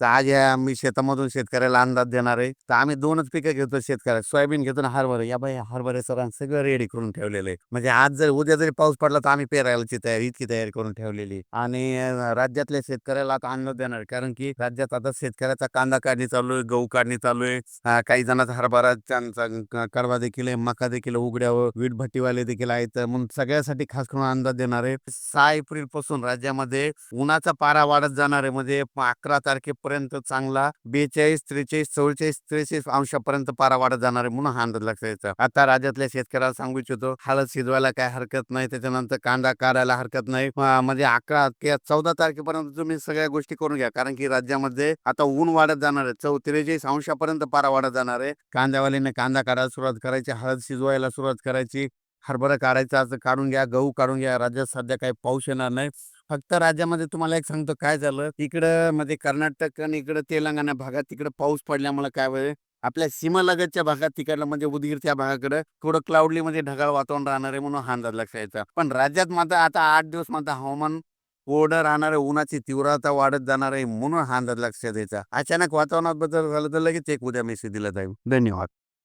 तर आज या मी शेतामधून शेतकऱ्याला अंदाज देणार आहे. तर आम्ही 2च पिकं घेतो शेतकऱ्याला. सोयाबीन घेतो आणि हरभरा. या बाई हरभरे सरांनी सगळं रेडी करून ठेवलेलं आहे. म्हणजे आज जर उद्या जरी पाऊस पडला तर आम्ही पेरायची तयारी, इतकी तयारी करून ठेवलेली आहे. आणि राज्यातल्या शेतकऱ्याला आता अंदाज देणार आहे. कारण की राज्यात आता शेतकऱ्याचा कांदा काढणी चालू आहे, गहू काढणी चालू आहे. काही जणांचा हरभरा त्यांचा कडवा देखील आहे, मका देखील उघड्यावर, वीट भट्टीवाले देखील आहेत. म्हणून सगळ्यासाठी खास करून अंदाज देणार आहे. 6 एप्रिल पासून राज्यामध्ये उन्हाचा पारा वाढत जाणार आहे. म्हणजे 11 तारखेपर्यंत चांगला 42, 43, 44, 43 अंशापर्यंत पारा वाढत जाणार आहे. म्हणून हा अंदाज लक्षात घ्यायचा. आता राज्यातल्या शेतकऱ्याला सांगू इच्छितो, हळद शिजवायला काय हरकत नाही, त्याच्यानंतर कांदा काढायला हरकत नाही. म्हणजे 11 किंवा 14 तारखेपर्यंत तुम्ही सगळ्या गोष्टी करून घ्या. कारण की राज्यामध्ये आता ऊन वाढत जाणार आहे. 43 अंशापर्यंत पारा वाढत जाणार आहे. कांद्यावाल्याने कांदा काढायला सुरुवात करायची, हळद शिजवायला सुरुवात करायची, हरभरा काढायचा असं काढून घ्या, गहू काढून घ्या. राज्यात सध्या काही पाऊस येणार नाही. फक्त राज्यामध्ये तुम्हाला एक सांगतो काय झालं, इकडं म्हणजे कर्नाटक आणि इकडं तेलंगणा भागात तिकडं पाऊस पडल्यामुळे काय होईल, आपल्या सीमालगतच्या भागात तिकडलं म्हणजे उदगीरच्या भागाकडे थोडं क्लाउडली म्हणजे ढगाळ वातावरण राहणार आहे. म्हणून हा अंदाज लक्षात घ्यायचा. पण राज्यात मात्र आता 8 दिवस मात्र हवामान कोरडं राहणार आहे. उन्हाची तीव्रता वाढत जाणार आहे. म्हणून हा अंदाज लक्षात द्यायचा. अचानक वातावरणात बदल झाला तर लगेच एक उद्या मेसेज दिला जाईल. धन्यवाद.